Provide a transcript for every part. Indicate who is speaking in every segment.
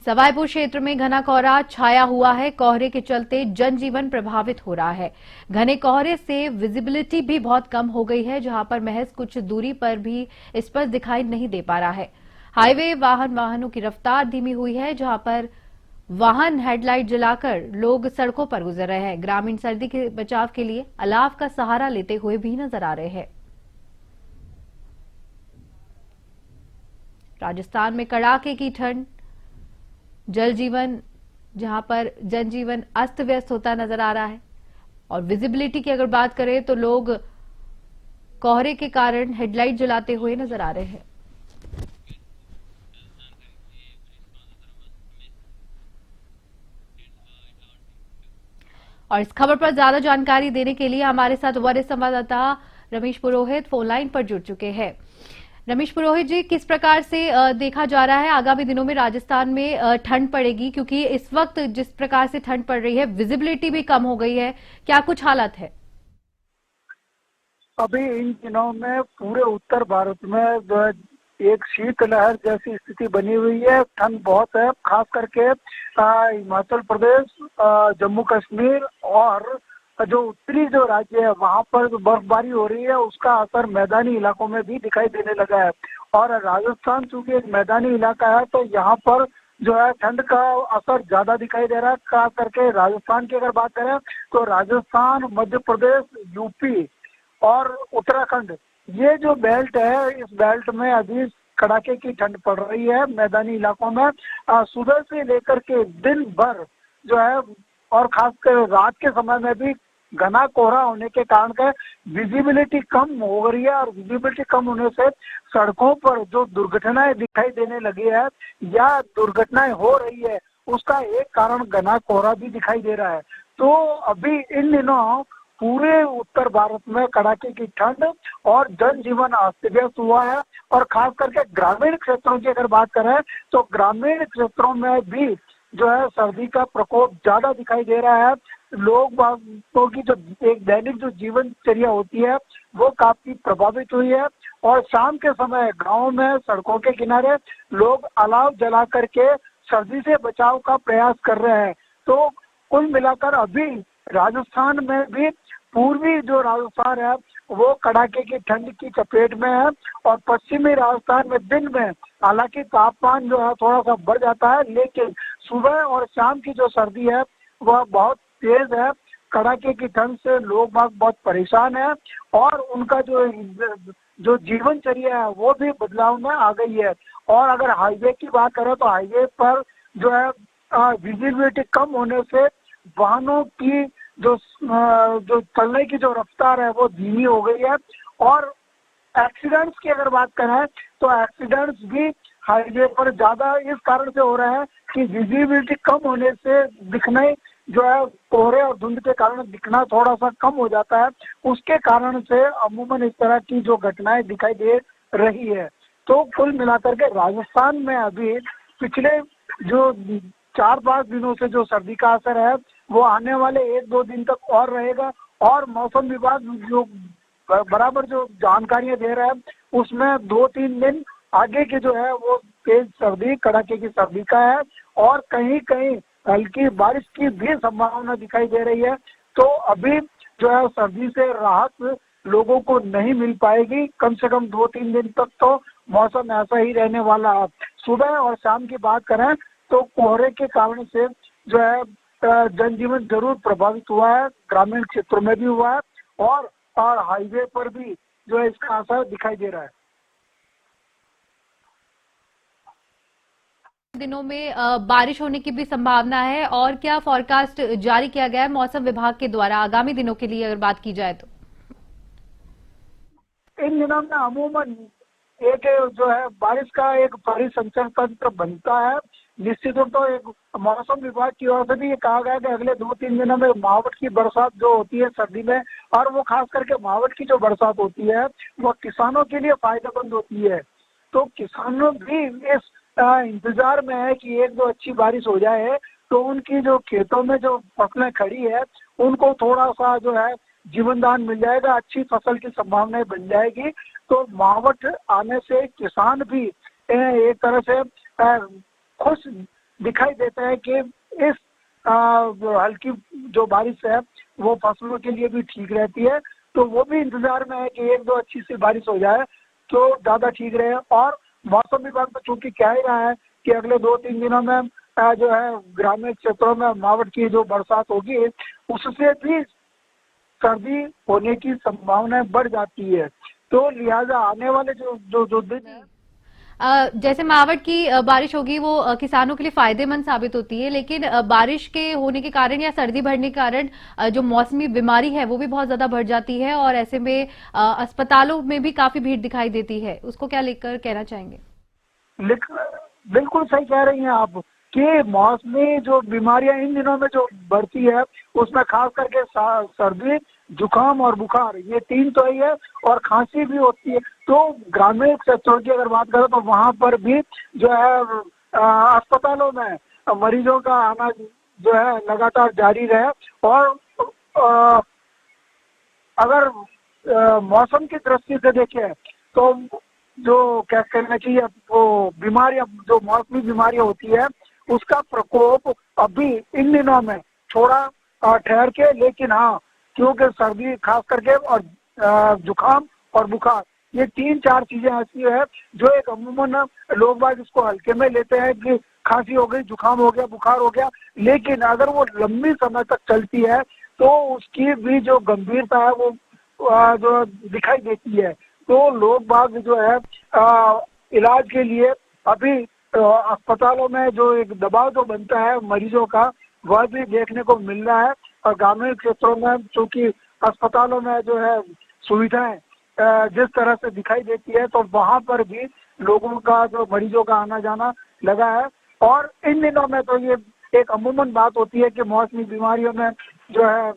Speaker 1: सवाईपुर क्षेत्र में घना कोहरा छाया हुआ है। कोहरे के चलते जनजीवन प्रभावित हो रहा है। घने कोहरे से विजिबिलिटी भी बहुत कम हो गई है, जहां पर महज कुछ दूरी पर भी स्पष्ट दिखाई नहीं दे पा रहा है। हाईवे वाहनों की रफ्तार धीमी हुई है, जहां पर वाहन हेडलाइट जलाकर लोग सड़कों पर गुजर रहे हैं। ग्रामीण सर्दी के बचाव के लिए अलाव का सहारा लेते हुए भी नजर आ रहे हैं। राजस्थान में कड़ाके की ठंड, जहां पर जनजीवन अस्त व्यस्त होता नजर आ रहा है। और विजिबिलिटी की अगर बात करें तो लोग कोहरे के कारण हेडलाइट जलाते हुए नजर आ रहे हैं। और इस खबर पर ज्यादा जानकारी देने के लिए हमारे साथ वरिष्ठ संवाददाता रमेश पुरोहित फोन लाइन पर जुड़ चुके हैं। रमेश पुरोहित जी, किस प्रकार से देखा जा रहा है आगामी दिनों में राजस्थान में ठंड पड़ेगी, क्योंकि इस वक्त जिस प्रकार से ठंड पड़ रही है विजिबिलिटी भी कम हो गई है, क्या कुछ हालत है?
Speaker 2: अभी इन दिनों में पूरे उत्तर भारत में जो है एक शीतलहर जैसी स्थिति बनी हुई है। ठंड बहुत है, खास करके हिमाचल प्रदेश, जम्मू कश्मीर और जो उत्तरी जो राज्य है वहां पर जो बर्फबारी हो रही है उसका असर मैदानी इलाकों में भी दिखाई देने लगा है। और राजस्थान चूंकि एक मैदानी इलाका है तो यहाँ पर जो है ठंड का असर ज्यादा दिखाई दे रहा है। खास करके राजस्थान की अगर बात करें तो राजस्थान, मध्य प्रदेश, यूपी और उत्तराखंड, ये जो बेल्ट है इस बेल्ट में अभी कड़ाके की ठंड पड़ रही है। मैदानी इलाकों में सुबह से लेकर के दिन भर जो है और खासकर रात के समय में भी घना कोहरा होने के कारण का विजिबिलिटी कम हो रही है। और विजिबिलिटी कम होने से सड़कों पर जो दुर्घटनाएं दिखाई देने लगी है या दुर्घटनाएं हो रही है उसका एक कारण घना कोहरा भी दिखाई दे रहा है। तो अभी इन दिनों पूरे उत्तर भारत में कड़ाके की ठंड और जनजीवन अस्त व्यस्त हुआ है। और खास करके ग्रामीण क्षेत्रों की अगर बात करें तो ग्रामीण क्षेत्रों में भी जो है सर्दी का प्रकोप ज्यादा दिखाई दे रहा है। लोगों की जो एक दैनिक जो जीवनचर्या होती है वो काफी प्रभावित हुई है। और शाम के समय गाँव में सड़कों के किनारे लोग अलाव जला करके सर्दी से बचाव का प्रयास कर रहे हैं। तो कुल मिलाकर अभी राजस्थान में भी पूर्वी जो राजस्थान है वो कड़ाके की ठंड की चपेट में है। और पश्चिमी राजस्थान में दिन में हालांकि तापमान जो है थोड़ा सा बढ़ जाता है, लेकिन सुबह और शाम की जो सर्दी है वह बहुत तेज है। कड़ाके की ठंड से लोग बहुत परेशान है और उनका जो जीवनचर्या है वो भी बदलाव में आ गई है। और अगर हाईवे की बात करें तो हाईवे पर जो है विजिबिलिटी कम होने से वाहनों की जो चलने की जो रफ्तार है वो धीमी हो गई है। और एक्सीडेंट्स की अगर बात करें तो एक्सीडेंट्स भी हाईवे पर ज्यादा इस कारण से हो रहे हैं कि विजिबिलिटी कम होने से दिखने जो है कोहरे और धुंध के कारण दिखना थोड़ा सा कम हो जाता है। उसके कारण से अमूमन इस तरह की जो घटनाएं दिखाई दे रही है। तो कुल मिलाकर के राजस्थान में अभी पिछले जो 4-5 दिनों से जो सर्दी का असर है वो आने वाले 1-2 दिन तक और रहेगा। और मौसम विभाग जो बराबर जो जानकारियां दे रहा है उसमें 2-3 दिन आगे की जो है वो तेज सर्दी, कड़ाके की सर्दी का है और कहीं कहीं हल्की बारिश की भी संभावना दिखाई दे रही है। तो अभी जो है सर्दी से राहत लोगों को नहीं मिल पाएगी। कम से कम 2-3 दिन तक तो मौसम ऐसा ही रहने वाला है। सुबह और शाम की बात करें तो कोहरे के कारण से जो है जनजीवन जरूर प्रभावित हुआ है, ग्रामीण क्षेत्रों में भी हुआ है और हाईवे पर भी जो है इसका असर दिखाई दे रहा है।
Speaker 1: दिनों में बारिश होने की भी संभावना है, और क्या फोरकास्ट जारी किया गया है मौसम विभाग के द्वारा आगामी दिनों के लिए अगर बात की जाए तो?
Speaker 2: इन दिनों में अमूमन एक जो है बारिश का एक परिसंचरण तंत्र बनता है। निश्चित रूप तो एक मौसम विभाग की ओर से भी ये कहा गया कि अगले 2-3 दिनों में मावठ की बरसात जो होती है सर्दी में, और वो खास करके मावठ की जो बरसात होती है वो किसानों के लिए फायदेमंद होती है। तो किसानों भी इस इंतजार में है कि 1-2 अच्छी बारिश हो जाए तो उनकी जो खेतों में जो फसलें खड़ी है उनको थोड़ा सा जो है जीवन दान मिल जाएगा, अच्छी फसल की संभावनाएं बन जाएगी। तो मावठ आने से किसान भी एक तरह से खुश दिखाई देता है कि इस हल्की जो बारिश है वो फसलों के लिए भी ठीक रहती है। तो वो भी इंतजार में है कि एक दो अच्छी सी बारिश हो जाए तो ज्यादा ठीक रहे। और मौसम विभाग तो चूंकि कह ही रहा है कि अगले 2-3 दिनों में जो है ग्रामीण क्षेत्रों में मावठ की जो बरसात होगी उससे भी सर्दी होने की संभावनाएं बढ़ जाती है। तो लिहाजा आने वाले जो दिन है
Speaker 1: जैसे मावठ की बारिश होगी वो किसानों के लिए फायदेमंद साबित होती है, लेकिन बारिश के होने के कारण या सर्दी बढ़ने के कारण जो मौसमी बीमारी है वो भी बहुत ज्यादा बढ़ जाती है और ऐसे में अस्पतालों में भी काफी भीड़ दिखाई देती है। उसको क्या लेकर कहना चाहेंगे?
Speaker 2: बिल्कुल सही कह रही हैं आप कि मौसमी जो बीमारियां इन दिनों में जो बढ़ती है उसमें खास करके सर्दी, जुकाम और बुखार, ये तीन तो ही है और खांसी भी होती है। तो ग्रामीण क्षेत्रों की अगर बात करें तो वहां पर भी जो है अस्पतालों में मरीजों का आना जो है लगातार जारी रहे। और अगर मौसम की दृष्टि से देखें तो जो क्या कहना चाहिए वो बीमारियां जो मौसमी बीमारियां होती है उसका प्रकोप अभी इन दिनों में थोड़ा ठहर के, लेकिन हाँ क्योंकि सर्दी खास करके और जुकाम और बुखार ये 3-4 चीजें ऐसी है जो एक अमूमन लोग बाग इसको हल्के में लेते हैं कि खांसी हो गई, जुकाम हो गया, बुखार हो गया, लेकिन अगर वो लंबी समय तक चलती है तो उसकी भी जो गंभीरता है वो जो दिखाई देती है। तो लोग बाग जो है इलाज के लिए अभी अस्पतालों में जो एक दबाव जो बनता है मरीजों का वह भी देखने को मिल रहा है। और ग्रामीण क्षेत्रों में चूंकि अस्पतालों में जो है सुविधाएं जिस तरह से दिखाई देती है तो वहां पर भी लोगों का जो मरीजों का आना जाना लगा है। और इन दिनों में तो ये एक अमूमन बात होती है कि मौसमी बीमारियों में जो है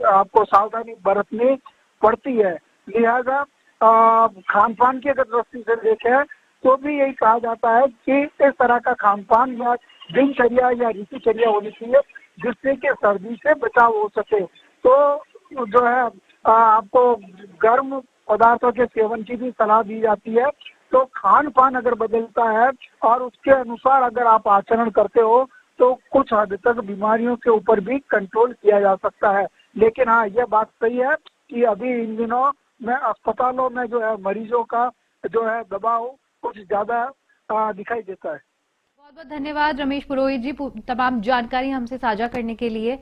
Speaker 2: आपको सावधानी बरतनी पड़ती है। लिहाजा खान पान की अगर दृष्टि से देखें तो भी यही कहा जाता है कि इस तरह का खान पान या दिनचर्या या ऋतुचर्या होनी चाहिए जिससे कि सर्दी से बचाव हो सके। तो जो है आपको गर्म पदार्थों के सेवन की भी सलाह दी जाती है। तो खान पान अगर बदलता है और उसके अनुसार अगर आप आचरण करते हो तो कुछ हद तक बीमारियों के ऊपर भी कंट्रोल किया जा सकता है। लेकिन हाँ यह बात सही है कि अभी इन दिनों में अस्पतालों में जो है मरीजों का जो है दबाव कुछ ज्यादा दिखाई देता है।
Speaker 1: बहुत बहुत धन्यवाद रमेश पुरोहित जी तमाम जानकारी हमसे साझा करने के लिए।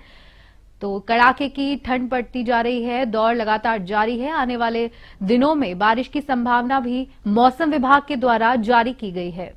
Speaker 1: तो कड़ाके की ठंड पड़ती जा रही है, दौर लगातार जारी है। आने वाले दिनों में बारिश की संभावना भी मौसम विभाग के द्वारा जारी की गई है।